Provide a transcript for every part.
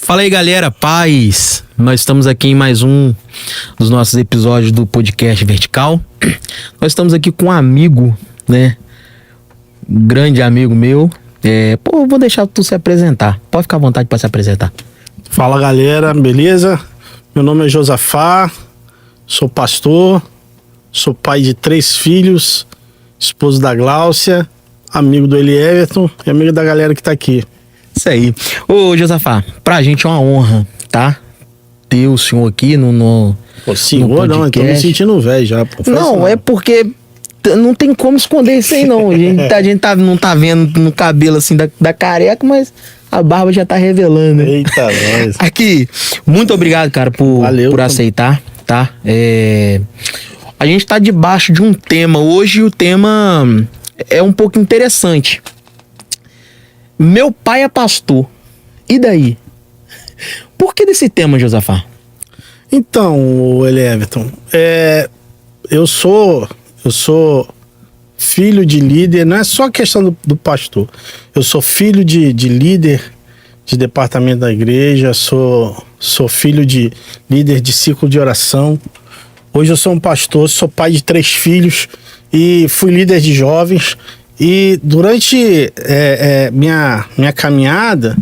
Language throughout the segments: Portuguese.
Fala aí, galera, paz! Nós estamos aqui em mais um dos nossos episódios do podcast Vertical. Nós estamos aqui com um amigo, né? Um grande amigo meu. Vou deixar tu se apresentar. Pode ficar à vontade para se apresentar. Fala, galera, beleza? Meu nome é Josafá, sou pastor, sou pai de 3 filhos, esposo da Gláucia, amigo do Eli Everton e amigo da galera que tá aqui. Isso aí. Ô, Josafá, pra gente é uma honra, tá? Ter o senhor aqui no senhor, não, eu tô me sentindo velho já. Pô. Não, é porque não tem como esconder isso aí, não. A gente não tá vendo no cabelo assim da careca, mas a barba já tá revelando. Eita, nós. Aqui, muito obrigado, cara, por aceitar, tá? A gente tá debaixo de um tema hoje e o tema é um pouco interessante. Meu pai é pastor. E daí? Por que desse tema, Josafá? Então, Eli Everton, eu sou filho de líder, não é só questão do pastor. Eu sou filho de líder de departamento da igreja, sou filho de líder de ciclo de oração. Hoje eu sou um pastor, sou pai de 3 filhos e fui líder de jovens. E durante minha caminhada,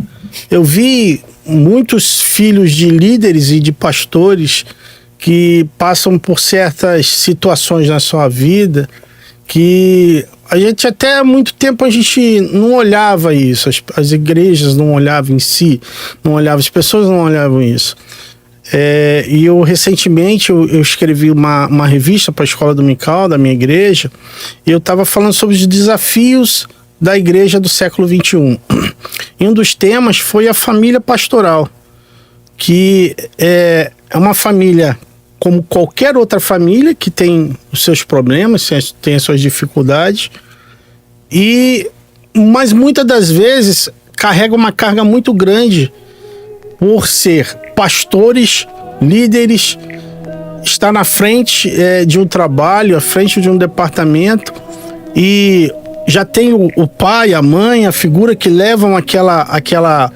eu vi muitos filhos de líderes e de pastores que passam por certas situações na sua vida que a gente até há muito tempo a gente não olhava isso, as igrejas não olhavam em si, não olhavam, as pessoas não olhavam isso. E eu recentemente eu escrevi uma revista para a escola dominical da minha igreja e eu estava falando sobre os desafios da igreja do século XXI. E um dos temas foi a família pastoral, que é uma família como qualquer outra família que tem os seus problemas, tem as suas dificuldades, mas muitas das vezes carrega uma carga muito grande por ser pastores, líderes, estar na frente de um trabalho, à frente de um departamento, e já tem o pai, a mãe, a figura que levam aquela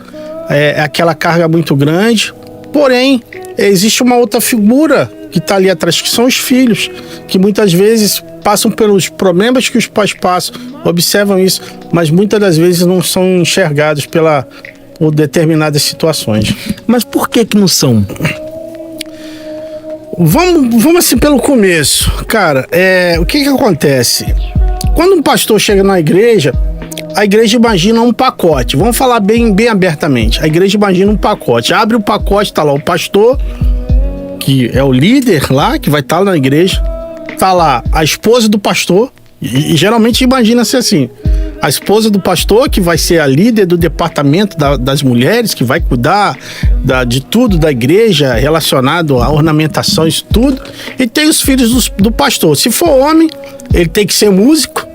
carga muito grande. Porém, existe uma outra figura que está ali atrás, que são os filhos, que muitas vezes passam pelos problemas que os pais passam, observam isso, mas muitas das vezes não são enxergados por determinadas situações. Mas por que não são? Vamos assim pelo começo. Cara, o que acontece? Quando um pastor chega na igreja, a igreja imagina um pacote. Vamos falar bem abertamente. A igreja imagina um pacote. Abre o pacote, tá lá o pastor, que é o líder lá, que vai estar na igreja. Tá lá a esposa do pastor, e geralmente imagina-se assim. A esposa do pastor, que vai ser a líder do departamento das mulheres, que vai cuidar de tudo da igreja, relacionado à ornamentação, isso tudo. E tem os filhos do pastor. Se for homem, ele tem que ser músico.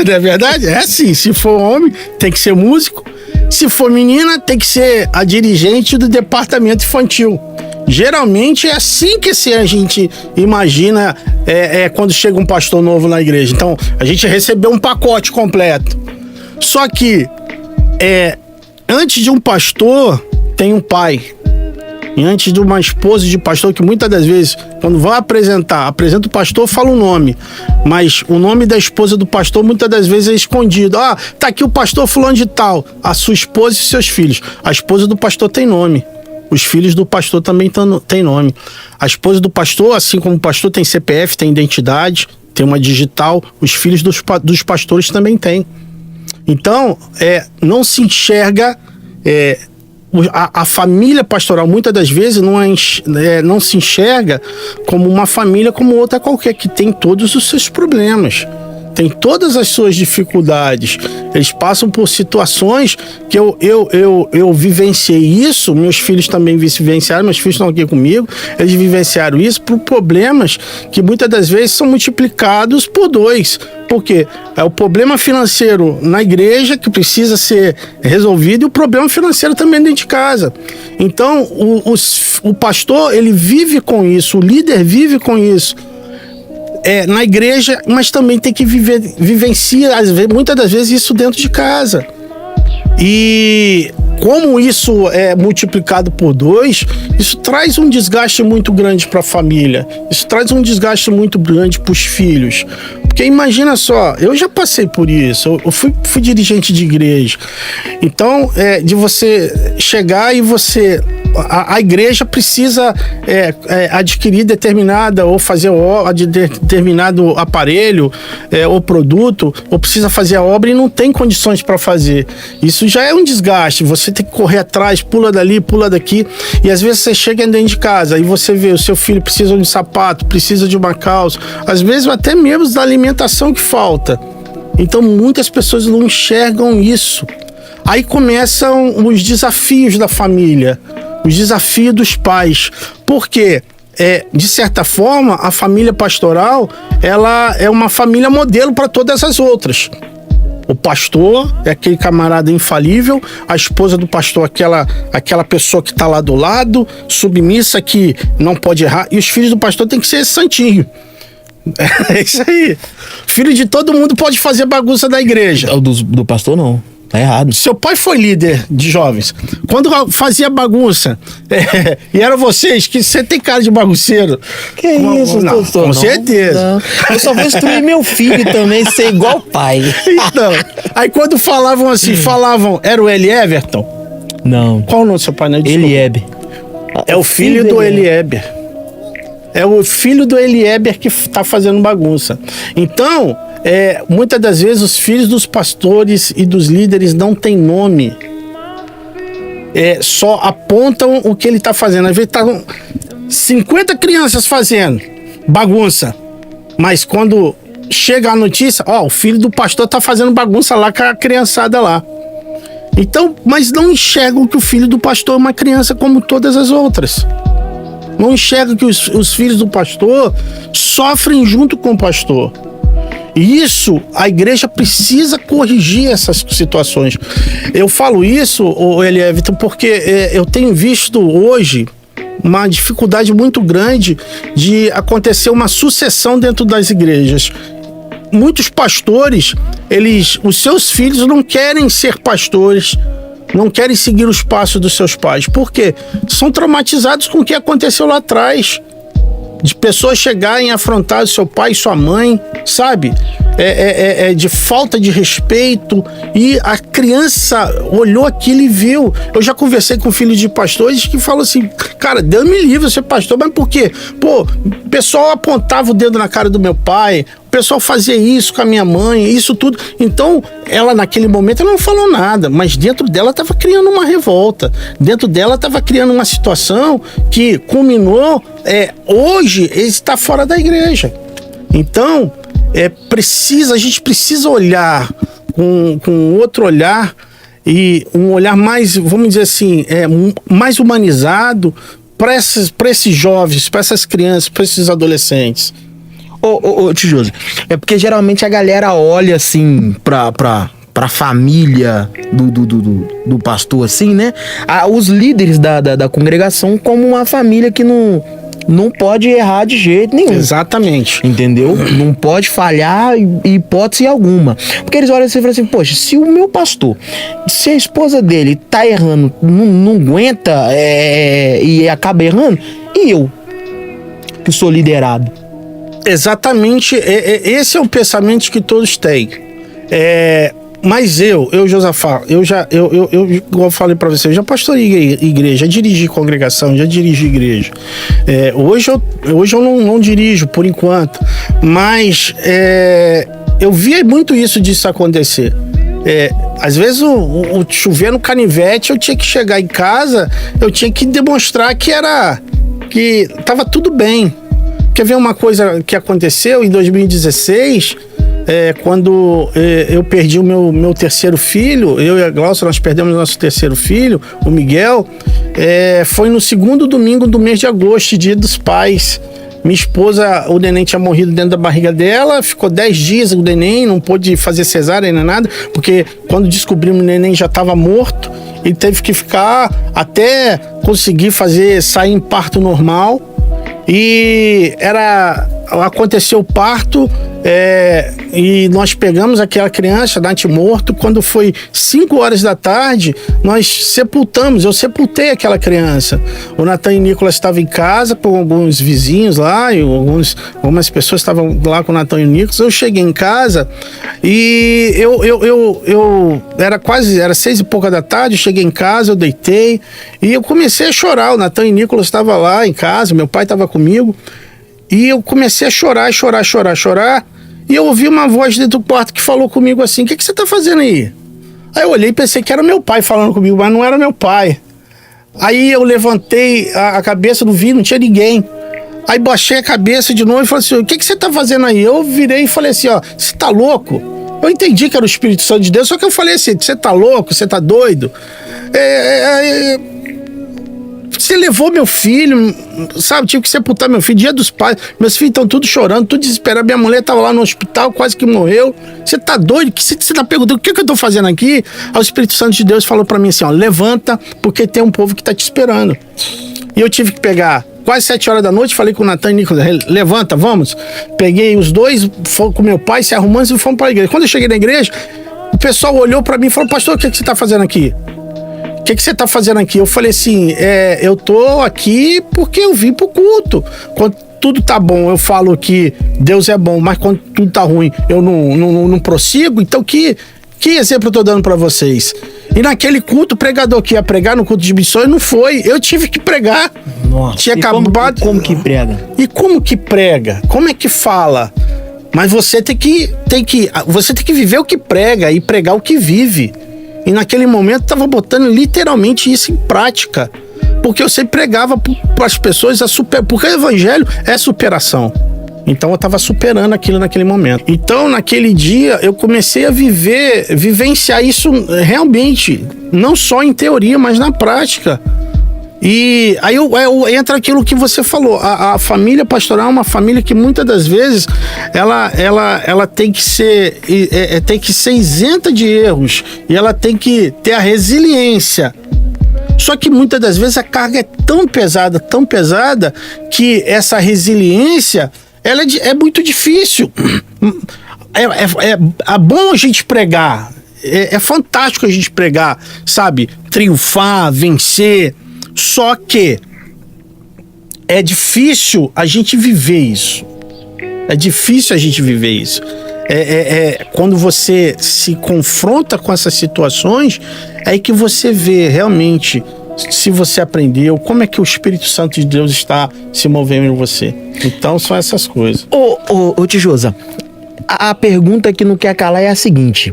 Não é verdade? É assim, se for homem, tem que ser músico. Se for menina, tem que ser a dirigente do departamento infantil. Geralmente é assim que a gente imagina quando chega um pastor novo na igreja. Então, a gente recebeu um pacote completo. Só que, antes de um pastor, tem um pai. E antes de uma esposa de pastor, que muitas das vezes, quando vai apresenta o pastor, fala o nome. Mas o nome da esposa do pastor, muitas das vezes, é escondido. Tá aqui o pastor fulano de tal. A sua esposa e seus filhos. A esposa do pastor tem nome. Os filhos do pastor também têm nome. A esposa do pastor, assim como o pastor, tem CPF, tem identidade, tem uma digital. Os filhos dos pastores também têm. Então, não se enxerga... A família pastoral, muitas das vezes, não se enxerga como uma família como outra qualquer, que tem todos os seus problemas, tem todas as suas dificuldades. Eles passam por situações que eu vivenciei isso, meus filhos também vivenciaram, meus filhos estão aqui comigo, eles vivenciaram isso por problemas que muitas das vezes são multiplicados por 2. Porque é o problema financeiro na igreja que precisa ser resolvido e o problema financeiro também dentro de casa. Então, o pastor, ele vive com isso, o líder vive com isso. Na igreja, mas também tem que vivenciar, muitas das vezes, isso dentro de casa. E como isso é multiplicado por 2, isso traz um desgaste muito grande para a família. Isso traz um desgaste muito grande para os filhos. Porque imagina só, eu já passei por isso. Eu fui dirigente de igreja. Então, de você chegar e você... A igreja precisa adquirir determinada ou fazer determinado aparelho ou produto, ou precisa fazer a obra e não tem condições para fazer. Isso já é um desgaste. Você tem que correr atrás, pula dali, pula daqui. E às vezes você chega dentro de casa e você vê o seu filho precisa de um sapato, precisa de uma calça, às vezes até mesmo da alimentação que falta. Então muitas pessoas não enxergam isso. Aí começam os desafios da família, os desafios dos pais. Porque, de certa forma, a família pastoral, ela é uma família modelo para todas as outras. O pastor é aquele camarada infalível, a esposa do pastor aquela pessoa que está lá do lado, submissa, que não pode errar, e os filhos do pastor tem que ser santinho. É isso aí. Filho de todo mundo pode fazer bagunça da igreja. Do pastor não. Tá errado. Seu pai foi líder de jovens. Quando fazia bagunça, e eram vocês, que você tem cara de bagunceiro. Que isso, não, doutor? Com certeza. Não. Eu só vou instruir meu filho também, ser igual o pai. Então, aí quando falavam assim, era o Eli Everton? Não. Qual o nome do seu pai? Eliebe. É o filho do Elieber. É o filho do Elieber que tá fazendo bagunça. Então... muitas das vezes os filhos dos pastores e dos líderes não têm nome, só apontam o que ele está fazendo. Às vezes estão 50 crianças fazendo bagunça, mas quando chega a notícia, o filho do pastor está fazendo bagunça lá com a criançada lá. Então, mas não enxergam que o filho do pastor é uma criança como todas as outras. Não enxergam que os filhos do pastor sofrem junto com o pastor. E isso, a igreja precisa corrigir essas situações. Eu falo isso, Elievton, porque eu tenho visto hoje uma dificuldade muito grande de acontecer uma sucessão dentro das igrejas. Muitos pastores, os seus filhos não querem ser pastores, não querem seguir os passos dos seus pais. Por quê? São traumatizados com o que aconteceu lá atrás. De pessoas chegarem e afrontar o seu pai e sua mãe, sabe? De falta de respeito. E a criança olhou aquilo e viu. Eu já conversei com filhos de pastores que falam assim, cara, Deus me livre ser pastor, mas por quê? Pô, o pessoal apontava o dedo na cara do meu pai, o pessoal fazia isso com a minha mãe, isso tudo. Então, ela naquele momento ela não falou nada, mas dentro dela estava criando uma revolta. Dentro dela estava criando uma situação que culminou, hoje ele está fora da igreja. Então, a gente precisa olhar com outro olhar, e um olhar mais, vamos dizer assim, mais humanizado para esses jovens, para essas crianças, para esses adolescentes. Ô, Tio Josi, é porque geralmente a galera olha assim pra família do pastor, assim, né? Os líderes da congregação como uma família que não pode errar de jeito nenhum. Exatamente. Entendeu? Não pode falhar em hipótese alguma. Porque eles olham assim e falam assim, poxa, se o meu pastor, se a esposa dele tá errando, não aguenta e acaba errando, e eu, que sou liderado? Exatamente, esse é o pensamento que todos têm. Mas Josafá, igual eu falei pra você, eu já pastorei igreja, já dirigi congregação, já dirigi igreja. Hoje eu não dirijo, por enquanto, mas eu via muito disso acontecer. Às vezes o chover no canivete, eu tinha que chegar em casa, eu tinha que demonstrar que tava tudo bem. Quer ver uma coisa que aconteceu em 2016, quando eu perdi o meu terceiro filho, eu e a Glaucia, nós perdemos o nosso terceiro filho, o Miguel, foi no segundo domingo do mês de agosto, Dia dos Pais. Minha esposa, o neném tinha morrido dentro da barriga dela, ficou 10 dias o neném, não pôde fazer cesárea nem nada, porque quando descobrimos o neném já estava morto, ele teve que ficar até conseguir sair em parto normal. E aconteceu o parto, E nós pegamos aquela criança, natimorto. Quando foi 5 horas da tarde, nós sepultamos. Eu sepultei aquela criança. O Natan e o Nicolas estavam em casa com alguns vizinhos lá, e algumas pessoas estavam lá com o Natan e o Nicolas. Eu cheguei em casa e era 6 e pouca da tarde. Eu cheguei em casa, eu deitei e eu comecei a chorar. O Natan e o Nicolas estavam lá em casa, meu pai estava comigo. E eu comecei a chorar. E eu ouvi uma voz dentro do quarto que falou comigo assim: o que você tá fazendo aí? Aí eu olhei e pensei que era meu pai falando comigo, mas não era meu pai. Aí eu levantei a cabeça, não vi, não tinha ninguém. Aí baixei a cabeça de novo e falei assim: o que você tá fazendo aí? Eu virei e falei assim: ó, você tá louco? Eu entendi que era o Espírito Santo de Deus, só que eu falei assim: você tá louco? Você tá doido? Você levou meu filho, sabe? Tive que sepultar meu filho, Dia dos Pais. Meus filhos estão tudo chorando, tudo desesperado. Minha mulher estava lá no hospital, quase que morreu. Você tá doido? Você tá perguntando o que eu tô fazendo aqui? Aí o Espírito Santo de Deus falou para mim assim: ó, levanta, porque tem um povo que tá te esperando. E eu tive que pegar quase 7 horas da noite, falei com o Natan e Nicolas: levanta, vamos. Peguei os dois, fomos com meu pai, se arrumando e fomos para a igreja. Quando eu cheguei na igreja, o pessoal olhou para mim e falou: pastor, o que você tá fazendo aqui? O que você tá fazendo aqui? Eu falei assim: eu tô aqui porque eu vim pro culto. Quando tudo tá bom, eu falo que Deus é bom, mas quando tudo tá ruim, eu não prossigo. Então, que exemplo eu tô dando pra vocês? E naquele culto, o pregador que ia pregar no culto de missões não foi. Eu tive que pregar. Nossa. Tinha acabado. Como que prega? E como que prega? Como é que fala? Mas você tem que viver o que prega e pregar o que vive. E naquele momento estava botando literalmente isso em prática. Porque eu sempre pregava para as pessoas porque o evangelho é superação. Então eu estava superando aquilo naquele momento. Então naquele dia eu comecei a vivenciar isso realmente. Não só em teoria, mas na prática. E aí entra aquilo que você falou. A família pastoral é uma família que muitas das vezes ela tem que ser isenta de erros, e ela tem que ter a resiliência. Só que muitas das vezes a carga é tão pesada, que essa resiliência ela é muito difícil. É bom a gente pregar, é fantástico a gente pregar, sabe? Triunfar, vencer. Só que é difícil a gente viver isso. Quando você se confronta com essas situações, é aí que você vê realmente se você aprendeu, como é que o Espírito Santo de Deus está se movendo em você. Então são essas coisas. Ô Tijosa, a pergunta que não quer calar é a seguinte: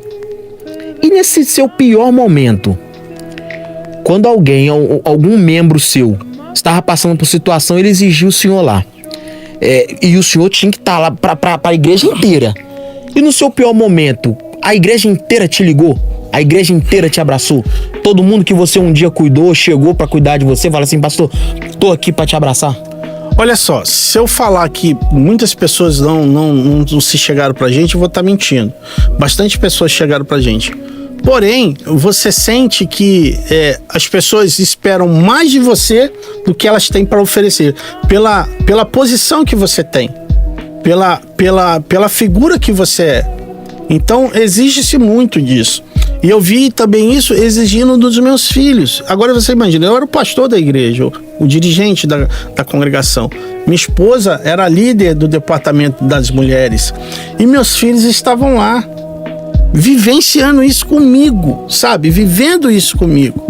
e nesse seu pior momento, quando algum membro seu estava passando por situação, ele exigiu o senhor lá, e o senhor tinha que estar lá para a igreja inteira, e no seu pior momento, a igreja inteira te ligou? A igreja inteira te abraçou? Todo mundo que você um dia cuidou, chegou para cuidar de você, fala assim: pastor, tô aqui para te abraçar? Olha só, se eu falar que muitas pessoas não se chegaram pra gente, eu vou estar mentindo. Bastante pessoas chegaram pra gente. Porém, você sente que as pessoas esperam mais de você do que elas têm para oferecer. Pela posição que você tem. Pela figura que você é. Então, exige-se muito disso. E eu vi também isso exigindo dos meus filhos. Agora você imagina, eu era o pastor da igreja, o dirigente da congregação. Minha esposa era a líder do departamento das mulheres. E meus filhos estavam lá, vivenciando isso comigo, sabe? Vivendo isso comigo.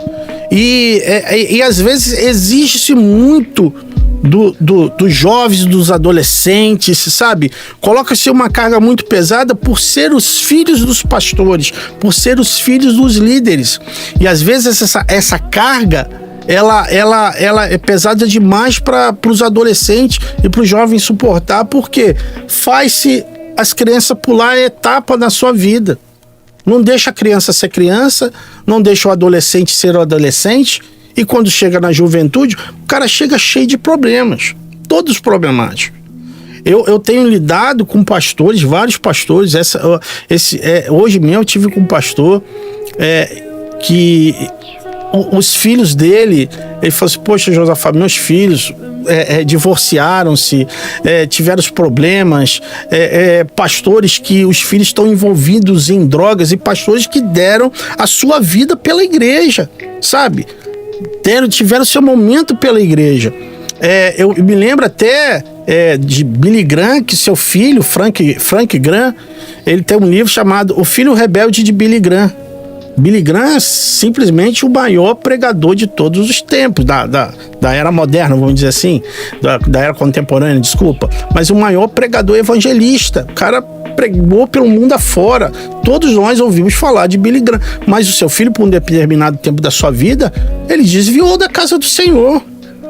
E às vezes exige-se muito dos jovens, dos adolescentes, sabe? Coloca-se uma carga muito pesada por ser os filhos dos pastores, por ser os filhos dos líderes. E às vezes essa carga, ela é pesada demais para os adolescentes e para os jovens suportar, porque faz-se as crianças pular etapa na sua vida. Não deixa a criança ser criança, não deixa o adolescente ser o adolescente. E quando chega na juventude, o cara chega cheio de problemas, todos problemáticos. Eu tenho lidado com pastores, vários pastores. Hoje mesmo eu tive com um pastor que os filhos dele, ele falou assim: poxa, Josafá, meus filhos, divorciaram-se, tiveram os problemas, pastores que os filhos estão envolvidos em drogas e pastores que deram a sua vida pela igreja, sabe? Tiveram seu momento pela igreja. Eu me lembro até de Billy Graham, que seu filho, Frank Graham, ele tem um livro chamado O Filho Rebelde de Billy Graham. Billy Graham é simplesmente o maior pregador de todos os tempos, da era moderna, vamos dizer assim, da era contemporânea, desculpa, mas o maior pregador evangelista. O cara pregou pelo mundo afora. Todos nós ouvimos falar de Billy Graham, mas o seu filho, por um determinado tempo da sua vida, ele desviou da casa do Senhor.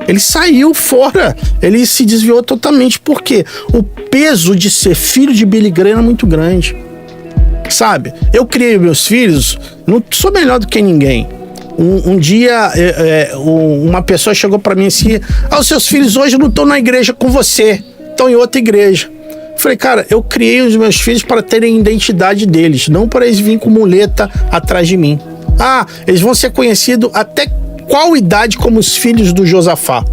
Ele saiu fora, ele se desviou totalmente, porque o peso de ser filho de Billy Graham era muito grande. Sabe, eu criei meus filhos, não sou melhor do que ninguém. Um dia, uma pessoa chegou para mim assim: os seus filhos hoje não estão na igreja com você, estão em outra igreja. Eu falei, cara, eu criei os meus filhos para terem a identidade deles, não para eles virem com muleta atrás de mim. Eles vão ser conhecidos até qual idade como os filhos do Josafá?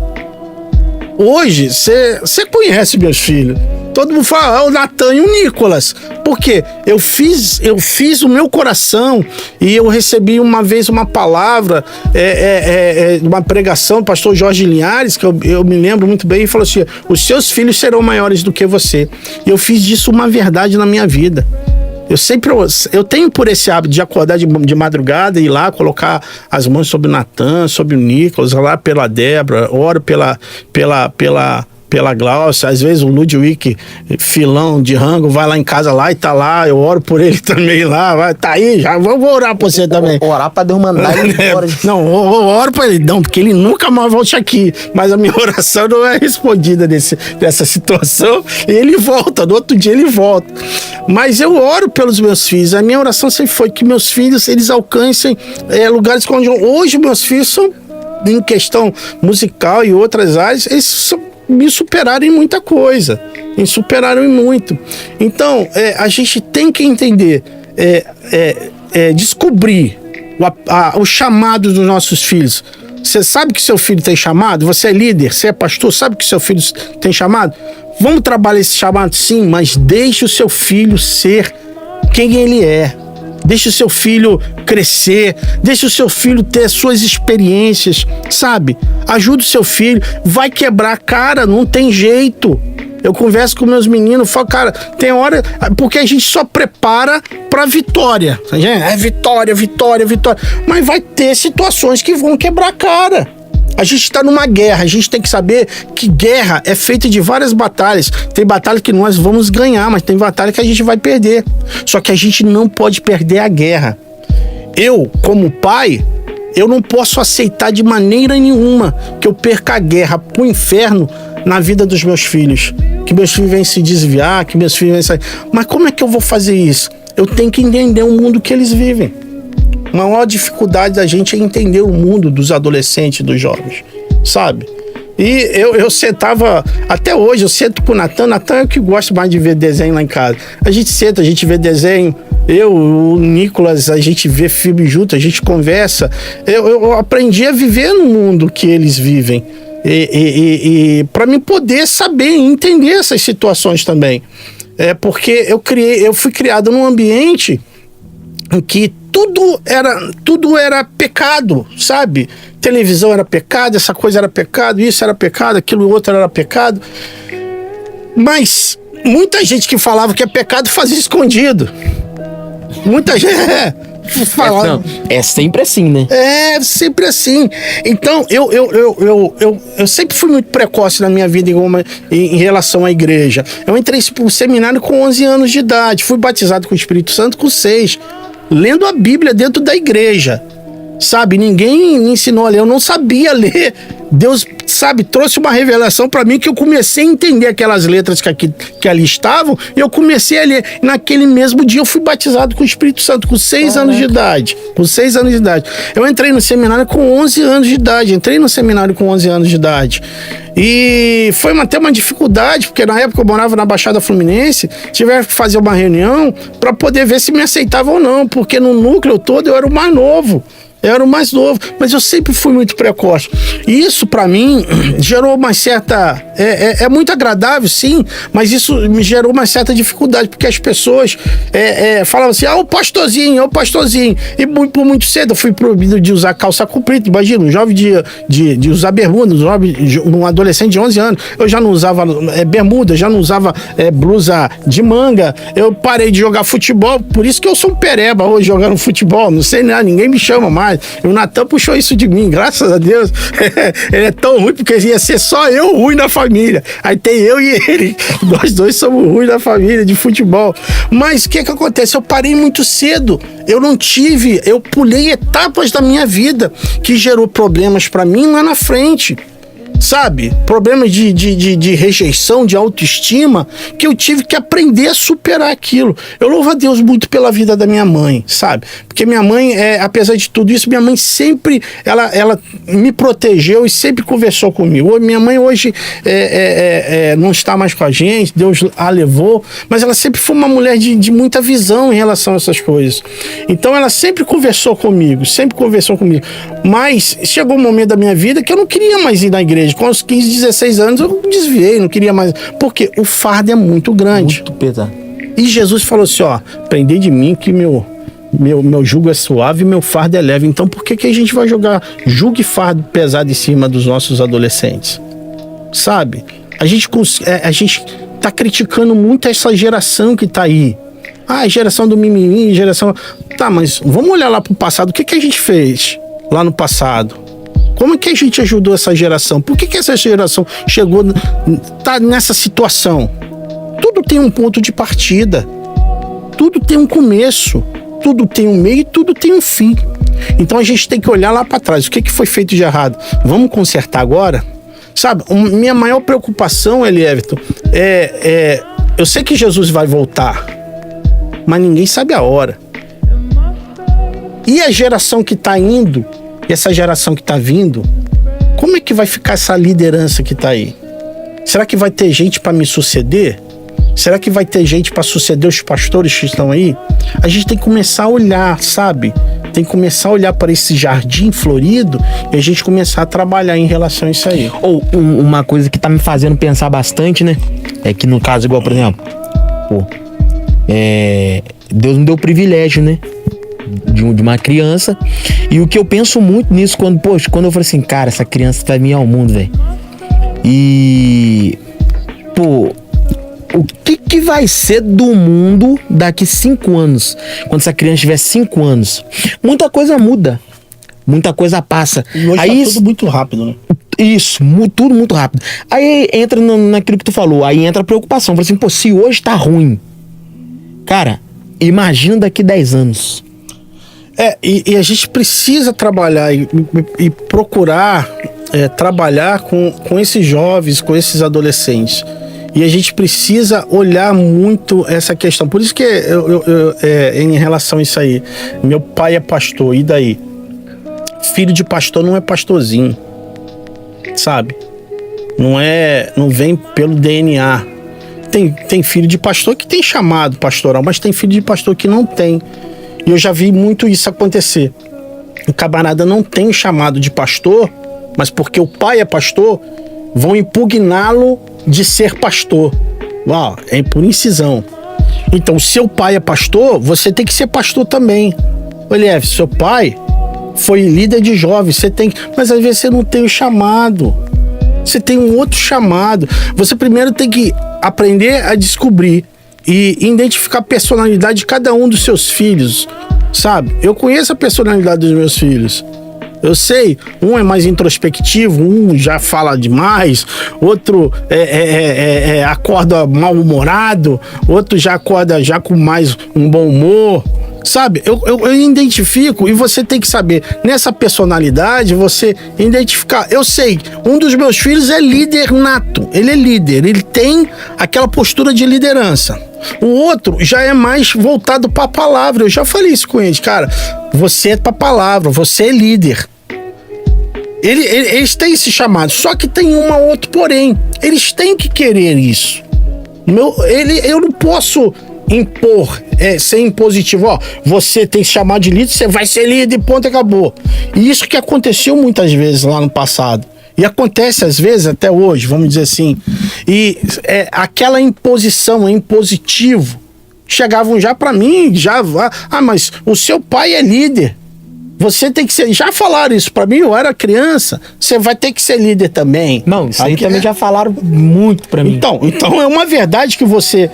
Hoje, você conhece meus filhos. Todo mundo fala, o Natan e o Nicolas. Por quê? Eu fiz o meu coração e eu recebi uma vez uma palavra, uma pregação do pastor Jorge Linhares, que eu me lembro muito bem, e falou assim: os seus filhos serão maiores do que você. E eu fiz disso uma verdade na minha vida. Eu tenho por esse hábito de acordar de madrugada e ir lá colocar as mãos sobre o Natan, sobre o Nicolas, lá pela Débora, oro pela Glaucia. Às vezes o Ludwig, filão de rango, vai lá em casa lá e tá lá, eu oro por ele também lá, tá aí, já vou orar por você também. Orar pra Deus mandar ele embora. Não, eu oro pra ele, não, porque ele nunca mais volte aqui, mas a minha oração não é respondida dessa situação, e ele volta, no outro dia ele volta. Mas eu oro pelos meus filhos, a minha oração sempre foi que meus filhos, eles alcancem lugares onde hoje meus filhos são, em questão musical e outras áreas, eles me superaram em muita coisa, me superaram em muito. Então, a gente tem que entender, descobrir o chamado dos nossos filhos. Você sabe que seu filho tem chamado? Você é líder, você é pastor, sabe que seu filho tem chamado? Vamos trabalhar esse chamado, sim, mas deixe o seu filho ser quem ele é. Deixe o seu filho crescer, deixe o seu filho ter suas experiências, sabe? Ajude o seu filho, vai quebrar a cara, não tem jeito. Eu converso com meus meninos, falo, cara, tem hora... Porque a gente só prepara pra vitória. Vitória. Mas vai ter situações que vão quebrar a cara. A gente está numa guerra, a gente tem que saber que guerra é feita de várias batalhas. Tem batalha que nós vamos ganhar, mas tem batalha que a gente vai perder. Só que a gente não pode perder a guerra. Eu, como pai, eu não posso aceitar de maneira nenhuma que eu perca a guerra pro inferno na vida dos meus filhos. Que meus filhos venham se desviar, que meus filhos venham sair. Mas como é que eu vou fazer isso? Eu tenho que entender o mundo que eles vivem. A maior dificuldade da gente é entender o mundo dos adolescentes, dos jovens, sabe? E eu sentava, até hoje eu sento com o Natan é o que gosta mais de ver desenho lá em casa. A gente senta, a gente vê desenho, o Nicolas, a gente vê filme junto, a gente conversa. Eu aprendi a viver no mundo que eles vivem. E para mim poder saber e entender essas situações também. Porque eu fui criado num ambiente em que tudo era pecado, sabe? Televisão era pecado, essa coisa era pecado, isso era pecado, aquilo outro era pecado. Mas muita gente que falava que é pecado fazia escondido. Muita gente falava. É sempre assim, né? É sempre assim. Então, eu sempre fui muito precoce na minha vida em relação à igreja. Eu entrei pro seminário com 11 anos de idade, fui batizado com o Espírito Santo com 6. Lendo a Bíblia dentro da igreja, sabe? Ninguém me ensinou a ler, eu não sabia ler. Deus, sabe, trouxe uma revelação para mim que eu comecei a entender aquelas letras que ali estavam e eu comecei a ler. Naquele mesmo dia eu fui batizado com o Espírito Santo, com 6 anos de idade. Com 6 anos de idade. Eu entrei no seminário com 11 anos de idade. E foi até uma dificuldade, porque na época eu morava na Baixada Fluminense, tive que fazer uma reunião para poder ver se me aceitavam ou não, porque no núcleo todo eu era o mais novo. Eu era o mais novo, mas eu sempre fui muito precoce. E isso, pra mim, gerou uma certa... É muito agradável, sim, mas isso me gerou uma certa dificuldade, porque as pessoas falavam assim, o pastorzinho. E por muito cedo eu fui proibido de usar calça comprida. Imagina, um jovem de usar bermuda, um adolescente de 11 anos. Eu já não usava bermuda, já não usava blusa de manga. Eu parei de jogar futebol, por isso que eu sou um pereba hoje jogando futebol. Não sei nada, ninguém me chama mais. E o Natan puxou isso de mim, graças a Deus. Ele é tão ruim porque ia ser só eu ruim na família. Aí tem eu e ele. Nós dois somos ruins na família de futebol. Mas o que acontece? Eu parei muito cedo. Eu pulei etapas da minha vida que gerou problemas pra mim lá na frente. Sabe? Problemas de rejeição, de autoestima, que eu tive que aprender a superar aquilo. Eu louvo a Deus muito pela vida da minha mãe, sabe? Porque minha mãe, apesar de tudo isso, minha mãe sempre, ela me protegeu e sempre conversou comigo. Minha mãe hoje não está mais com a gente, Deus a levou, mas ela sempre foi uma mulher de muita visão em relação a essas coisas. Então ela sempre conversou comigo. Mas chegou um momento da minha vida que eu não queria mais ir na igreja. Com os 15, 16 anos eu desviei, não queria mais. Porque o fardo é muito grande. Muito pesado. E Jesus falou assim, aprendei de mim que meu jugo é suave e meu fardo é leve. Então por que a gente vai jogar jugo e fardo pesado em cima dos nossos adolescentes? Sabe? A gente tá criticando muito essa geração que tá aí. A geração do mimimi, geração... Tá, mas vamos olhar lá pro passado. O que a gente fez lá no passado? Como é que a gente ajudou essa geração? Por que essa geração tá nessa situação? Tudo tem um ponto de partida. Tudo tem um começo. Tudo tem um meio e tudo tem um fim. Então a gente tem que olhar lá para trás. O que foi feito de errado? Vamos consertar agora? Sabe, minha maior preocupação, Everton, eu sei que Jesus vai voltar, mas ninguém sabe a hora. E a geração que tá indo, e essa geração que tá vindo, como é que vai ficar essa liderança que tá aí? Será que vai ter gente para me suceder? Será que vai ter gente para suceder os pastores que estão aí? A gente tem que começar a olhar, sabe? Tem que começar a olhar para esse jardim florido e a gente começar a trabalhar em relação a isso aí. Ou uma coisa que tá me fazendo pensar bastante, né? É que no caso, igual, por exemplo, Deus me deu o privilégio, né? De uma criança. E o que eu penso muito nisso quando eu falo assim, cara, essa criança vai vir ao mundo, velho. E o que vai ser do mundo daqui 5 anos? Quando essa criança tiver 5 anos? Muita coisa muda. Muita coisa passa. E hoje aí, tá tudo muito rápido, né? Isso, tudo muito rápido. Aí entra naquilo que tu falou. Aí entra a preocupação. Fala assim, se hoje tá ruim, cara, imagina daqui 10 anos. E a gente precisa trabalhar e procurar trabalhar com esses jovens, com esses adolescentes. E a gente precisa olhar muito essa questão. Por isso que em relação a isso aí, meu pai é pastor, e daí? Filho de pastor não é pastorzinho, sabe? Não vem pelo DNA. Tem filho de pastor que tem chamado pastoral, mas tem filho de pastor que não tem. E eu já vi muito isso acontecer. O camarada não tem o chamado de pastor, mas porque o pai é pastor, vão impugná-lo de ser pastor. É por incisão. Então, seu pai é pastor, você tem que ser pastor também. Olha, seu pai foi líder de jovens, mas às vezes você não tem o chamado. Você tem um outro chamado. Você primeiro tem que aprender a descobrir e identificar a personalidade de cada um dos seus filhos, sabe? Eu conheço a personalidade dos meus filhos. Eu sei, um é mais introspectivo, um já fala demais, outro acorda mal-humorado, outro já acorda já com mais um bom humor, sabe? Eu identifico, e você tem que saber, nessa personalidade, você identificar. Eu sei, um dos meus filhos é líder nato, ele é líder, ele tem aquela postura de liderança. O outro já é mais voltado para a palavra. Eu já falei isso com eles, cara. Você é para a palavra, você é líder. Eles têm esse chamado, só que tem outro porém. Eles têm que querer isso. Eu não posso impor, ser impositivo. Ó, você tem que se chamar de líder, você vai ser líder, ponto, acabou. E isso que aconteceu muitas vezes lá no passado. E acontece às vezes até hoje, vamos dizer assim. E aquela imposição, impositivo, chegavam já para mim, mas o seu pai é líder. Você tem que ser... Já falaram isso pra mim, eu era criança. Você vai ter que ser líder também. Não, isso aí também já falaram muito pra mim. Então é uma verdade que você...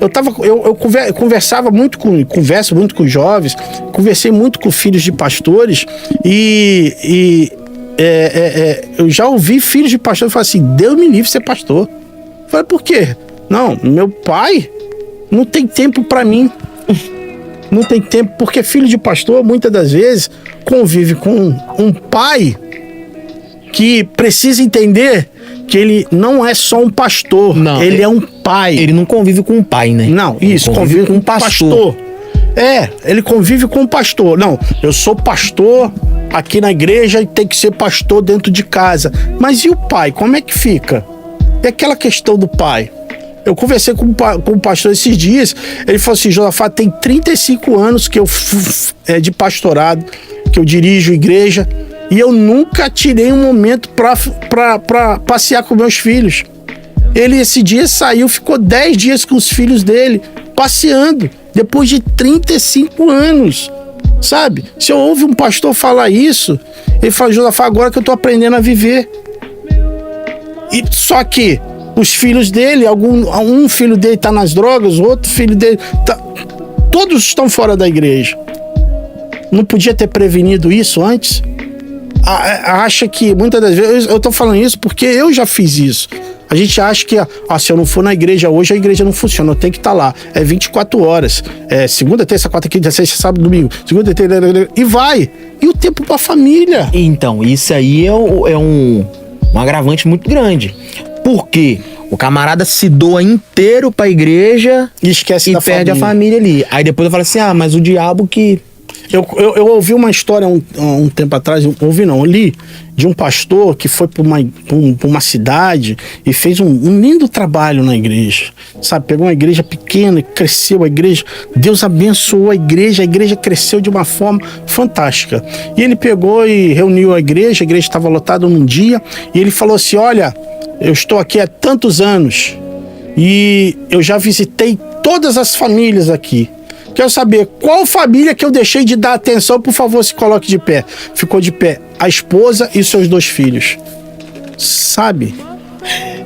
Eu conversava muito converso muito com jovens, conversei muito com filhos de pastores eu já ouvi filhos de pastores falar assim, Deus me livre de ser pastor. Eu falei, por quê? Não, meu pai não tem tempo pra mim. Não tem tempo, porque filho de pastor, muitas das vezes, convive com um pai que precisa entender que ele não é só um pastor, não, ele é um pai. Ele não convive com um pai, né? Não, isso, convive com um pastor. Ele convive com um pastor. Não, eu sou pastor aqui na igreja e tem que ser pastor dentro de casa. Mas e o pai, como é que fica? É aquela questão do pai. Eu conversei com o pastor esses dias, ele falou assim, Josafá, tem 35 anos que eu de pastorado, que eu dirijo igreja, e eu nunca tirei um momento pra passear com meus filhos. Ele esse dia saiu, ficou 10 dias com os filhos dele, passeando, depois de 35 anos, sabe? Se eu ouvi um pastor falar isso, ele fala, Josafá, agora que eu tô aprendendo a viver. E só que os filhos dele, um filho dele tá nas drogas, outro filho dele tá... Todos estão fora da igreja. Não podia ter prevenido isso antes? Acha que, muitas das vezes, eu tô falando isso porque eu já fiz isso. A gente acha que, se eu não for na igreja hoje, a igreja não funciona, eu tenho que estar lá. É 24 horas. Segunda, terça, quarta, quinta, sexta, sábado, domingo. Segunda, terça, e vai. E o tempo pra família. Então, isso aí é um agravante muito grande. Porque o camarada se doa inteiro pra igreja e esquece e da perde família. A família ali. Aí depois eu falo assim, mas o diabo que... Eu ouvi uma história um tempo atrás, eu li de um pastor que foi para uma cidade e fez um lindo trabalho na igreja, sabe? Pegou uma igreja pequena e cresceu a igreja, Deus abençoou a igreja cresceu de uma forma fantástica. E ele pegou e reuniu a igreja estava lotada num dia, e ele falou assim, olha, eu estou aqui há tantos anos e eu já visitei todas as famílias aqui. Quero saber qual família que eu deixei de dar atenção, por favor, se coloque de pé. Ficou de pé a esposa e seus 2 filhos. Sabe?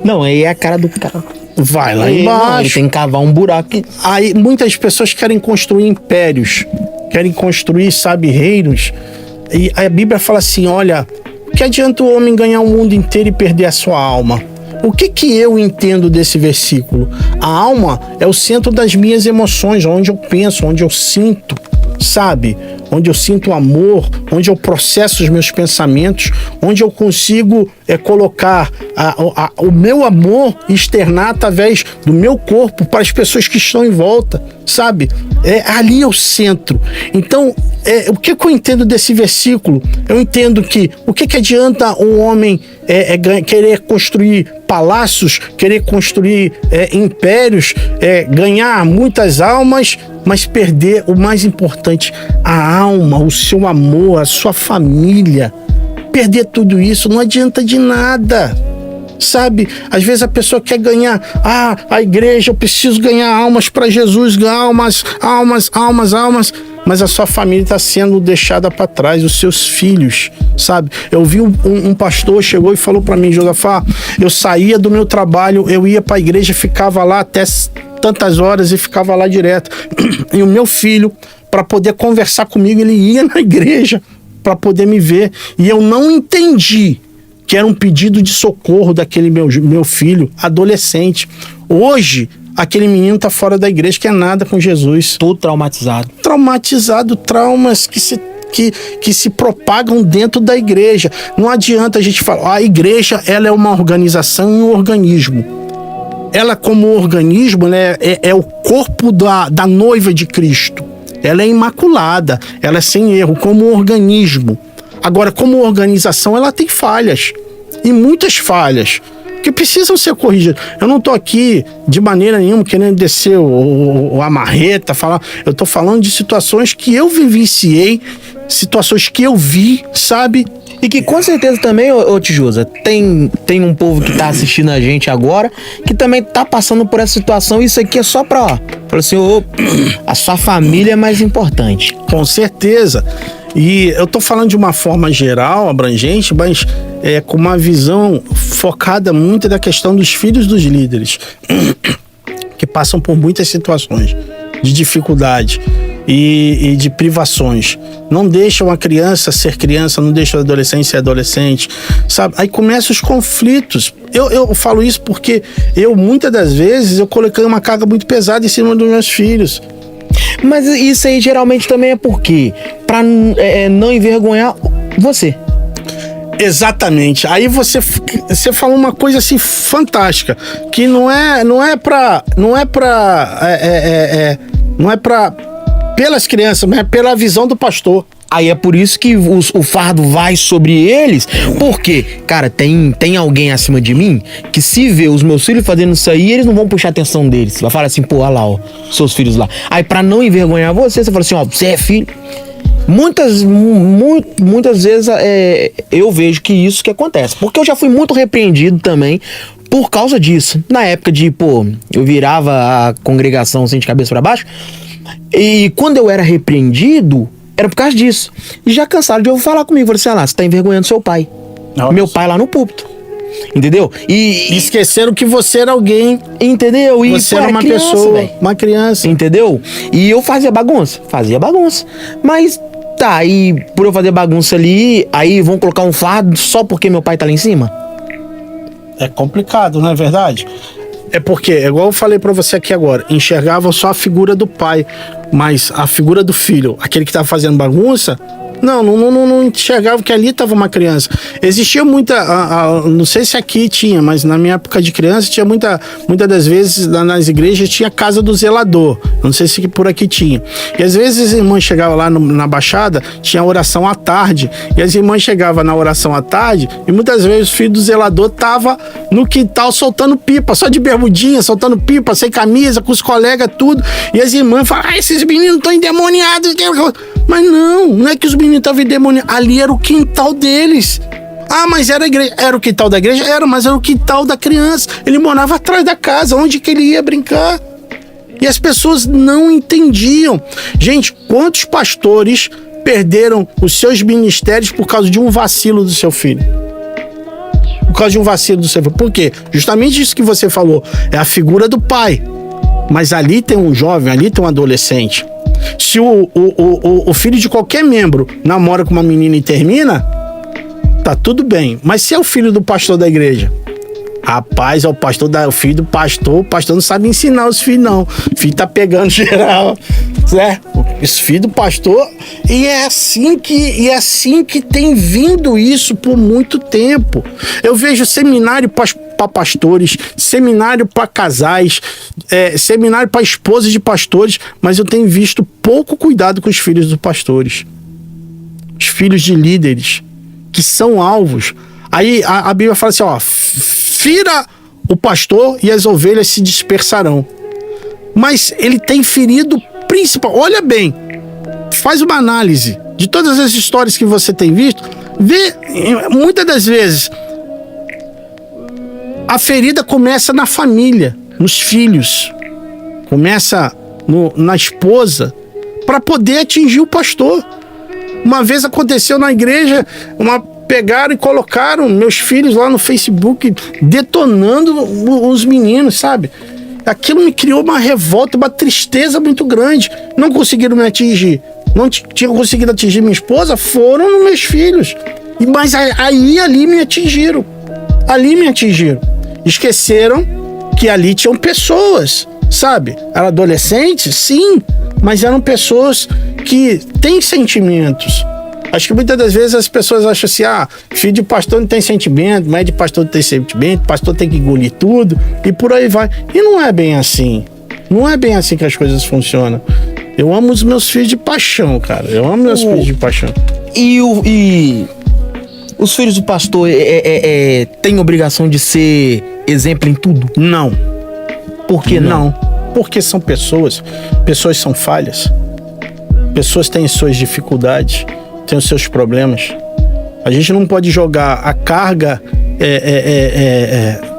Não, aí é a cara do cara. Vai lá embaixo. Não, ele tem que cavar um buraco. Aí muitas pessoas querem construir impérios, querem construir, sabe, reinos. E a Bíblia fala assim, olha, que adianta o homem ganhar o mundo inteiro e perder a sua alma? O que eu entendo desse versículo? A alma é o centro das minhas emoções, onde eu penso, onde eu sinto, sabe? Onde eu sinto amor, onde eu processo os meus pensamentos, onde eu consigo colocar o meu amor e externar através do meu corpo para as pessoas que estão em volta, sabe? Ali é o centro. Então, o que eu entendo desse versículo? Eu entendo que o que adianta um homem querer construir palácios, querer construir impérios, ganhar muitas almas, mas perder o mais importante, a alma, o seu amor, a sua família. Perder tudo isso não adianta de nada, sabe? Às vezes a pessoa quer ganhar, a igreja, eu preciso ganhar almas para Jesus, almas, mas a sua família está sendo deixada para trás, os seus filhos, sabe? Eu vi um pastor, chegou e falou para mim, Josafá, eu saía do meu trabalho, eu ia para a igreja, ficava lá até tantas horas e ficava lá direto. E o meu filho, para poder conversar comigo, ele ia na igreja para poder me ver. E eu não entendi que era um pedido de socorro daquele meu filho, adolescente. Hoje, aquele menino tá fora da igreja, que é nada com Jesus. Todo traumatizado. Traumas que se propagam dentro da igreja. Não adianta a gente falar, a igreja, ela é uma organização e um organismo. Ela, como organismo, né, é o corpo da noiva de Cristo. Ela é imaculada, ela é sem erro, como organismo. Agora, como organização, ela tem falhas. E muitas falhas. que precisam ser corrigidas. Eu não tô aqui de maneira nenhuma querendo descer a marreta, falar. Eu tô falando de situações que eu vivenciei, situações que eu vi, sabe? E que com certeza também, ô Tijusa, tem um povo que tá assistindo a gente agora, que também tá passando por essa situação. Isso aqui é só pra falar assim, a sua família é mais importante. Com certeza. E eu tô falando de uma forma geral, abrangente, mas com uma visão focada muito da questão dos filhos dos líderes, que passam por muitas situações de dificuldade e de privações. Não deixam a criança ser criança, não deixam o adolescente ser adolescente, sabe? Aí começam os conflitos. Eu falo isso porque muitas das vezes, eu coloquei uma carga muito pesada em cima dos meus filhos. Mas isso aí geralmente também é por quê? Pra não envergonhar você. Exatamente. Aí você falou uma coisa assim fantástica, que não é pelas crianças, mas é pela visão do pastor. Aí é por isso que o fardo vai sobre eles, porque, cara, tem alguém acima de mim que se vê os meus filhos fazendo isso aí, eles não vão puxar a atenção deles. Vai falar assim, pô, olha lá, ó, seus filhos lá. Aí pra não envergonhar você fala assim, ó, você é filho. Muitas vezes eu vejo que isso que acontece, porque eu já fui muito repreendido também por causa disso. Na época de, eu virava a congregação assim de cabeça pra baixo, e quando eu era repreendido, era por causa disso. E já cansaram de eu falar comigo. Falei assim, você tá envergonhando seu pai. Nossa. Meu pai lá no púlpito. Entendeu? E esqueceram que você era alguém. Entendeu? E você era uma criança, pessoa, véio. Uma criança. Entendeu? E eu fazia bagunça. Mas tá, e por eu fazer bagunça ali, aí vão colocar um fardo só porque meu pai tá lá em cima? É complicado, não é verdade? É porque, igual eu falei pra você aqui agora, enxergavam só a figura do pai, mas a figura do filho, aquele que tava fazendo bagunça, não enxergava que ali tava uma criança. Existia muita, não sei se aqui tinha, mas na minha época de criança tinha muitas das vezes nas igrejas tinha casa do zelador, não sei se por aqui tinha. E às vezes as irmãs chegavam lá na Baixada, tinha oração à tarde, e as irmãs chegavam na oração à tarde, e muitas vezes o filho do zelador tava no quintal soltando pipa, só de bermudinha, soltando pipa, sem camisa, com os colegas, tudo, e as irmãs falavam, esses meninos estão endemoniados. Mas não é que os meninos estavam endemoniados. Ali era o quintal deles. Mas era a igreja. Era o quintal da igreja? Era, mas era o quintal da criança. Ele morava atrás da casa, onde que ele ia brincar. E as pessoas não entendiam. Gente, quantos pastores perderam os seus ministérios por causa de um vacilo do seu filho? Por causa de um vacilo do seu filho. Por quê? Justamente isso que você falou. É a figura do pai. Mas ali tem um jovem, ali tem um adolescente. Se o filho de qualquer membro namora com uma menina e termina, tá tudo bem. Mas se é o filho do pastor da igreja, rapaz, é o filho do pastor, o pastor não sabe ensinar os filhos, não. O filho tá pegando geral, certo? Esse filho do pastor, e é assim que tem vindo isso por muito tempo. Eu vejo seminário para pastores, seminário para casais, seminário para esposas de pastores, mas eu tenho visto pouco cuidado com os filhos dos pastores, os filhos de líderes, que são alvos. Aí a Bíblia fala assim, fira o pastor e as ovelhas se dispersarão. Mas ele tem ferido principal. Olha bem, faz uma análise de todas as histórias que você tem visto, vê, muitas das vezes a ferida começa na família, nos filhos, começa na esposa, para poder atingir o pastor. Uma vez aconteceu na igreja, pegaram e colocaram meus filhos lá no Facebook, detonando os meninos, sabe? Aquilo me criou uma revolta, uma tristeza muito grande. Não conseguiram me atingir. Não tinham conseguido atingir minha esposa, foram nos meus filhos. Mas ali me atingiram. Ali me atingiram. Esqueceram que ali tinham pessoas, sabe? Eram adolescentes, sim, mas eram pessoas que têm sentimentos. Acho que muitas das vezes as pessoas acham assim, filho de pastor não tem sentimento, mãe de pastor não tem sentimento, pastor tem que engolir tudo, e por aí vai. E não é bem assim. Não é bem assim que as coisas funcionam. Eu amo os meus filhos de paixão, cara. Eu amo meus filhos de paixão. E os filhos do pastor têm obrigação de ser exemplo em tudo? Não. Por que não? Porque são pessoas são falhas. Pessoas têm suas dificuldades, têm os seus problemas. A gente não pode jogar a carga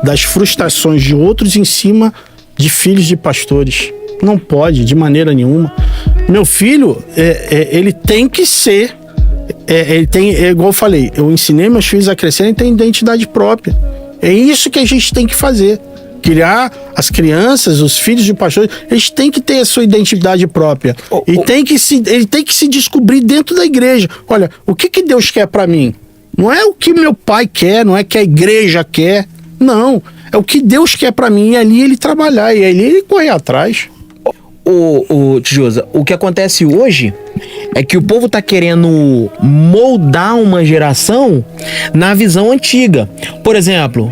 das frustrações de outros em cima de filhos de pastores. Não pode, de maneira nenhuma. Meu filho, ele tem que ser... igual eu falei, eu ensinei meus filhos a crescerem e ter identidade própria. É isso que a gente tem que fazer. Criar as crianças, os filhos de pastores, eles têm que ter a sua identidade própria. Ele tem que se descobrir dentro da igreja. Olha, o que Deus quer pra mim? Não é o que meu pai quer, não é que a igreja quer. Não, é o que Deus quer pra mim. E ali ele trabalhar, e ali ele correr atrás. Tijosa, o que acontece hoje é que o povo tá querendo moldar uma geração na visão antiga. Por exemplo,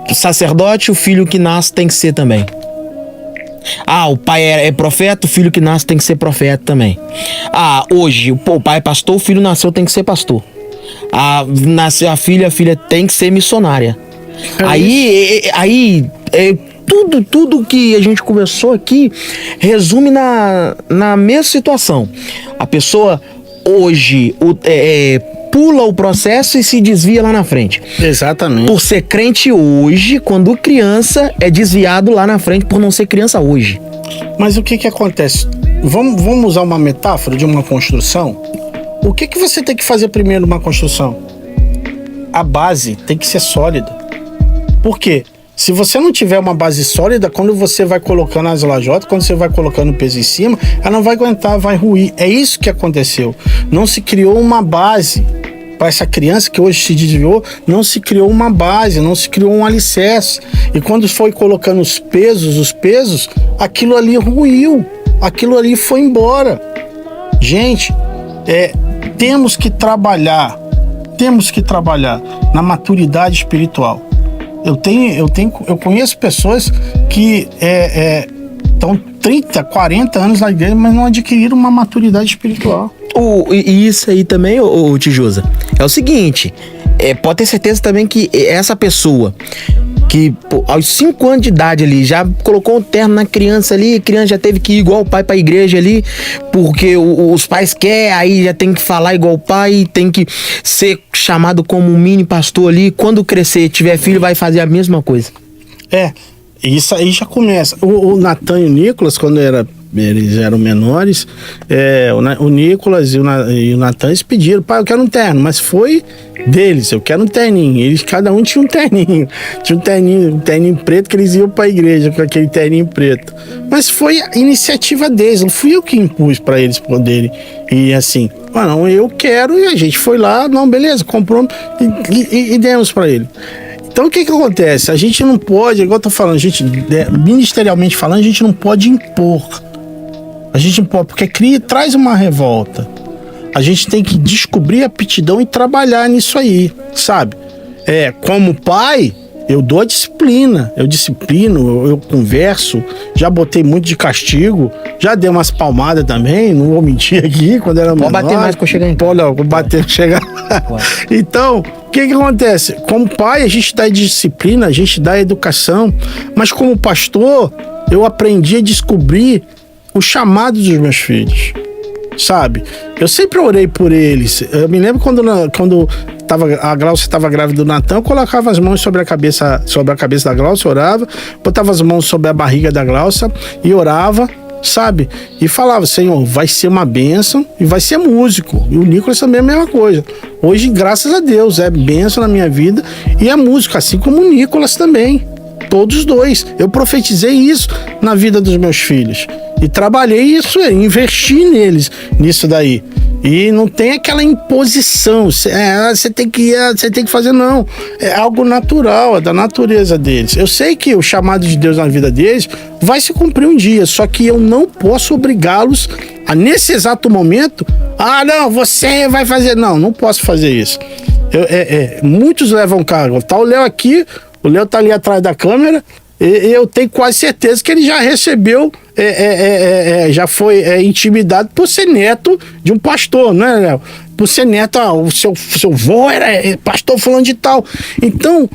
o sacerdote, o filho que nasce tem que ser também. O pai é profeta, o filho que nasce tem que ser profeta também. Hoje, o pai é pastor, o filho nasceu tem que ser pastor. Nasceu a filha tem que ser missionária. Tudo que a gente conversou aqui resume na mesma situação. A pessoa hoje pula o processo e se desvia lá na frente. Exatamente. Por ser crente hoje, quando criança, é desviado lá na frente por não ser criança hoje. Mas o que acontece? Vamos usar uma metáfora de uma construção? O que você tem que fazer primeiro numa construção? A base tem que ser sólida. Por quê? Se você não tiver uma base sólida, quando você vai colocando as lajotas, quando você vai colocando o peso em cima, ela não vai aguentar, vai ruir. É isso que aconteceu. Não se criou uma base para essa criança que hoje se desviou, não se criou uma base, não se criou um alicerce. E quando foi colocando os pesos, aquilo ali ruiu, aquilo ali foi embora. Gente, temos que trabalhar na maturidade espiritual. Eu conheço pessoas que estão 30, 40 anos na igreja, mas não adquiriram uma maturidade espiritual. E isso aí também, Tijosa, é o seguinte, pode ter certeza também que essa pessoa que aos 5 anos de idade ali já colocou um terno na criança ali, a criança já teve que ir igual o pai pra igreja ali, porque os pais querem, aí já tem que falar igual o pai, tem que ser chamado como um mini pastor ali, quando crescer, tiver filho, vai fazer a mesma coisa. Isso aí já começa. O Natan e o Nicolas, quando eles eram menores, o Nicolas e o Natan, eles pediram: pai, eu quero um terno, mas foi deles, eu quero um terninho. Cada um tinha um terninho. Tinha um terninho preto, que eles iam pra igreja com aquele terninho preto. Mas foi a iniciativa deles, não fui eu que impus pra eles poderem. E assim, não, eu quero, e a gente foi lá, não, beleza, comprou e demos pra ele. Então o que acontece? A gente não pode, igual eu tô falando, ministerialmente falando, a gente não pode impor. A gente impor, porque traz uma revolta. A gente tem que descobrir a aptidão e trabalhar nisso aí, sabe? Como pai, eu dou a disciplina, eu disciplino, eu converso, já botei muito de castigo, já dei umas palmadas também, não vou mentir aqui, quando era menor. Pode bater mais quando chegar em casa. Pode bater, chegar. Então, o que acontece? Como pai, a gente dá disciplina, a gente dá educação, mas como pastor, eu aprendi a descobrir o chamado dos meus filhos, sabe? Eu sempre orei por eles. Eu me lembro quando a Glaucia estava grávida do Natan, eu colocava as mãos sobre a cabeça da Glaucia, orava, botava as mãos sobre a barriga da Glaucia e orava, sabe? E falava: Senhor, vai ser uma bênção e vai ser músico. E o Nicolas também é a mesma coisa. Hoje, graças a Deus, é bênção na minha vida e é músico, assim como o Nicolas também. Todos os dois. Eu profetizei isso na vida dos meus filhos. E trabalhei isso, investi nisso daí. E não tem aquela imposição. Você tem que fazer, não. É algo natural, é da natureza deles. Eu sei que o chamado de Deus na vida deles vai se cumprir um dia, só que eu não posso obrigá-los a, nesse exato momento, não, você vai fazer. Não posso fazer isso. Muitos levam cargo. Tá o Léo aqui, o Léo tá ali atrás da câmera, e eu tenho quase certeza que ele já recebeu, já foi intimidado por ser neto de um pastor, né, Léo? Por ser neto, o seu vô era pastor fulano de tal. Então,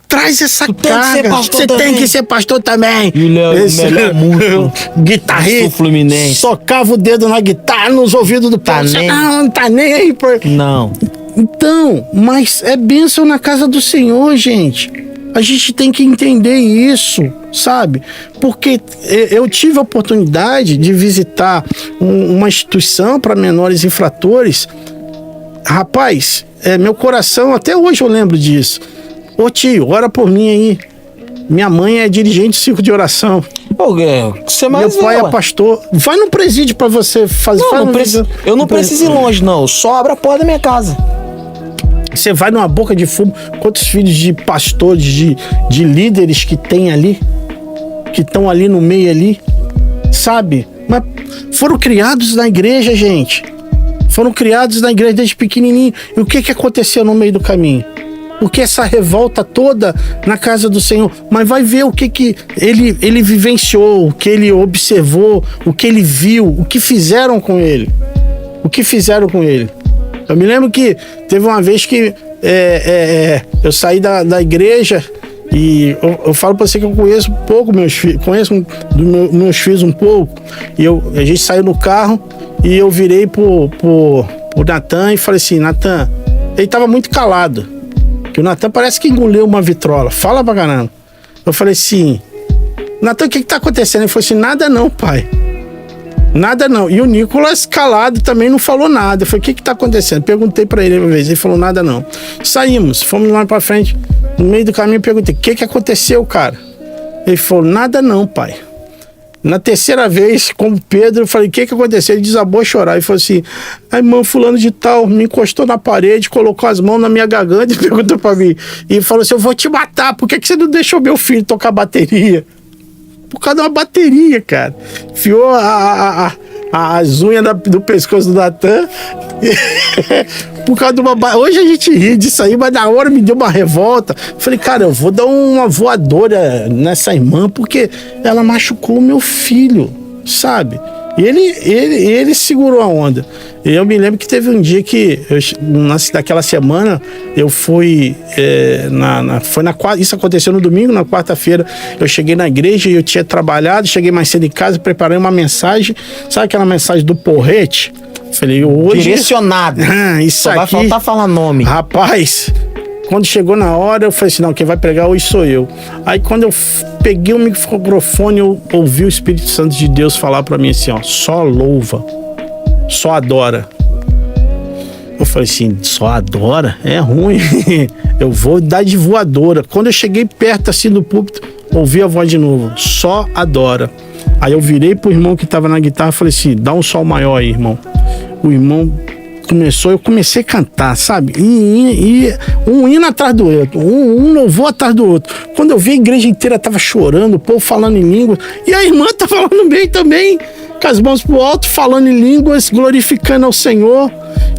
traz essa carga. Você tem que ser pastor também. E o melhor músico, guitarrista, Fluminense. Socava o dedo na guitarra, nos ouvidos do pai. Não tá nem aí. Não. Então, mas é bênção na casa do Senhor, gente. A gente tem que entender isso, sabe? Porque eu tive a oportunidade de visitar uma instituição para menores infratores. Rapaz, meu coração, até hoje eu lembro disso. Ô tio, ora por mim aí. Minha mãe é dirigente de circo de oração. Meu pai é pastor. Vai no presídio pra você fazer. Eu não preciso ir longe, não. Só abre a porta da minha casa. Você vai numa boca de fumo. Quantos filhos de pastores, de líderes que tem ali? Que estão ali no meio ali? Sabe? Mas foram criados na igreja, gente. Foram criados na igreja desde pequenininho. E o que aconteceu no meio do caminho? Porque essa revolta toda na casa do Senhor. Mas vai ver o que ele vivenciou, o que ele observou, o que ele viu, o que fizeram com ele. O que fizeram com ele. Eu me lembro que teve uma vez que eu saí da igreja e eu falo pra você que eu conheço pouco meus filhos, conheço meus filhos um pouco. E a gente saiu no carro e eu virei pro Natan e falei assim, Natan, ele tava muito calado. Que o Natan parece que engoliu uma vitrola. Fala pra caramba. Eu falei assim, Natan, o que tá acontecendo? Ele falou assim, nada não, pai. Nada não. E o Nicolas calado também não falou nada. Eu falei, o que tá acontecendo? Perguntei pra ele uma vez. Ele falou, nada não. Saímos, fomos lá pra frente. No meio do caminho eu perguntei, o que aconteceu, cara? Ele falou, nada não, pai. Na terceira vez, com o Pedro, eu falei, o que aconteceu? Ele desabou a chorar e falou assim, a irmã fulano de tal me encostou na parede, colocou as mãos na minha garganta e perguntou pra mim. E falou assim, eu vou te matar, por que você não deixou meu filho tocar bateria? Por causa de uma bateria, cara. Enfiou as unhas do pescoço do Natan. Por causa de uma... Hoje a gente ri disso aí, mas na hora me deu uma revolta. Falei, cara, eu vou dar uma voadora nessa irmã, porque ela machucou o meu filho, sabe? E ele segurou a onda. E eu me lembro que teve um dia que, naquela semana, eu fui isso aconteceu no domingo, na quarta-feira, eu cheguei na igreja e eu tinha trabalhado, cheguei mais cedo em casa, preparei uma mensagem, sabe aquela mensagem do porrete? Falei, hoje... Direcionado. Isso só aqui... vai faltar falar nome. Rapaz... Quando chegou na hora, eu falei assim, não, quem vai pregar hoje sou eu. Aí quando eu peguei o microfone, eu ouvi o Espírito Santo de Deus falar pra mim assim, ó, só louva, só adora. Eu falei assim, só adora? É ruim. Eu vou dar de voadora. Quando eu cheguei perto assim do púlpito, ouvi a voz de novo, só adora. Aí eu virei pro irmão que tava na guitarra e falei assim, dá um sol maior aí, irmão. O irmão... eu comecei a cantar, sabe? E um hino atrás do outro, um louvor atrás do outro. Quando eu vi, a igreja inteira tava chorando, o povo falando em línguas, e a irmã tá falando bem também, com as mãos pro alto, falando em línguas, glorificando ao Senhor.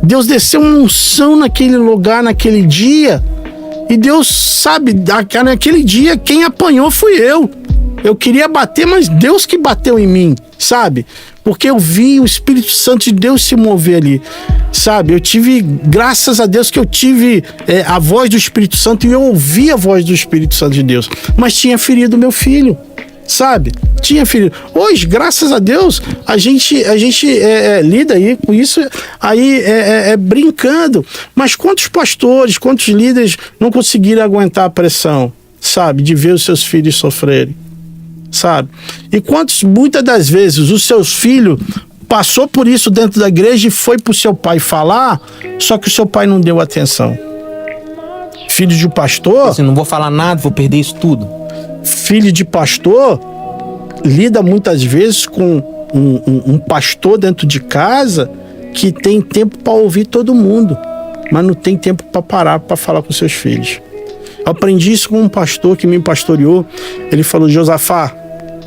Deus desceu uma unção naquele lugar, naquele dia, e Deus, sabe, naquele dia, quem apanhou fui eu. Eu queria bater, mas Deus que bateu em mim, sabe? Porque eu vi o Espírito Santo de Deus se mover ali, sabe? Eu tive, graças a Deus que eu tive a voz do Espírito Santo e eu ouvi a voz do Espírito Santo de Deus. Mas tinha ferido meu filho, sabe? Tinha ferido. Hoje, graças a Deus, a gente lida aí com isso aí brincando. Mas quantos pastores, quantos líderes não conseguiram aguentar a pressão, sabe? De ver os seus filhos sofrerem. Sabe? E quantos, muitas das vezes, os seus filhos passou por isso dentro da igreja e foi pro seu pai falar, só que o seu pai não deu atenção. Filho de pastor... Assim, não vou falar nada, vou perder isso tudo. Filho de pastor lida muitas vezes com um pastor dentro de casa que tem tempo para ouvir todo mundo, mas não tem tempo para parar para falar com seus filhos. Eu aprendi isso com um pastor que me pastoreou. Ele falou, Josafá,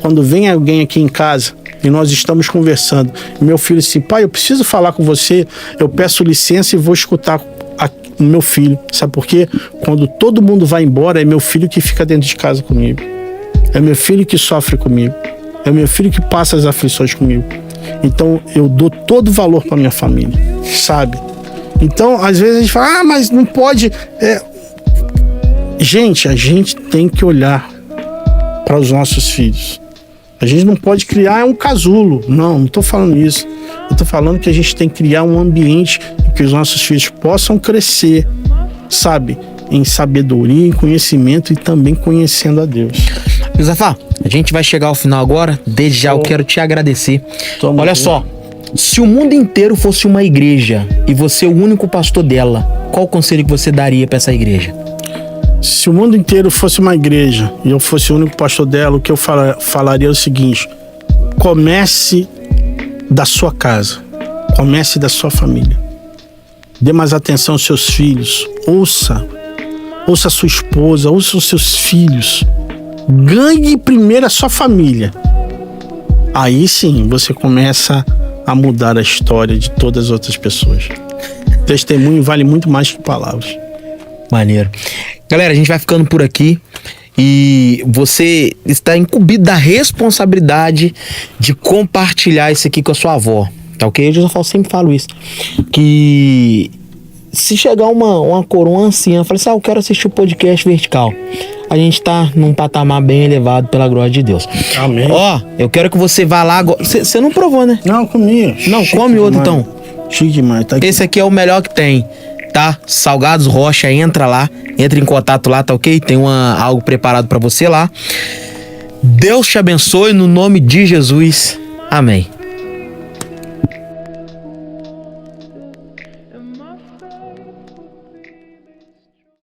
quando vem alguém aqui em casa e nós estamos conversando, meu filho disse, pai, eu preciso falar com você, eu peço licença e vou escutar o meu filho. Sabe por quê? Quando todo mundo vai embora, é meu filho que fica dentro de casa comigo. É meu filho que sofre comigo. É meu filho que passa as aflições comigo. Então, eu dou todo o valor para minha família, sabe? Então, às vezes a gente fala, mas não pode... Gente, a gente tem que olhar para os nossos filhos. A gente não pode criar um casulo. Não estou falando isso. Eu estou falando que a gente tem que criar um ambiente em que os nossos filhos possam crescer, sabe? Em sabedoria, em conhecimento e também conhecendo a Deus. Josafá, a gente vai chegar ao final agora. Desde já eu quero te agradecer. Olha só, se o mundo inteiro fosse uma igreja e você é o único pastor dela, qual o conselho que você daria para essa igreja? Se o mundo inteiro fosse uma igreja e eu fosse o único pastor dela, o que eu falaria é o seguinte: comece da sua casa, comece da sua família. Dê mais atenção aos seus filhos, ouça a sua esposa, ouça os seus filhos. Ganhe primeiro a sua família. Aí sim você começa a mudar a história de todas as outras pessoas. Testemunho vale muito mais que palavras. Maneiro. Galera, a gente vai ficando por aqui e você está incumbido da responsabilidade de compartilhar isso aqui com a sua avó, tá ok? Eu sempre falo isso, que se chegar uma coroa anciã, fala assim, eu quero assistir o podcast Vertical, a gente tá num patamar bem elevado pela glória de Deus. Amém. Ó, eu quero que você vá lá agora. Você não provou, né? Não, comi. Não, come outro então. Chique demais, tá aqui. Esse aqui é o melhor que tem, tá? Salgados Rocha, entra lá, entra em contato lá, tá ok? Tem algo preparado pra você lá. Deus te abençoe no nome de Jesus. Amém.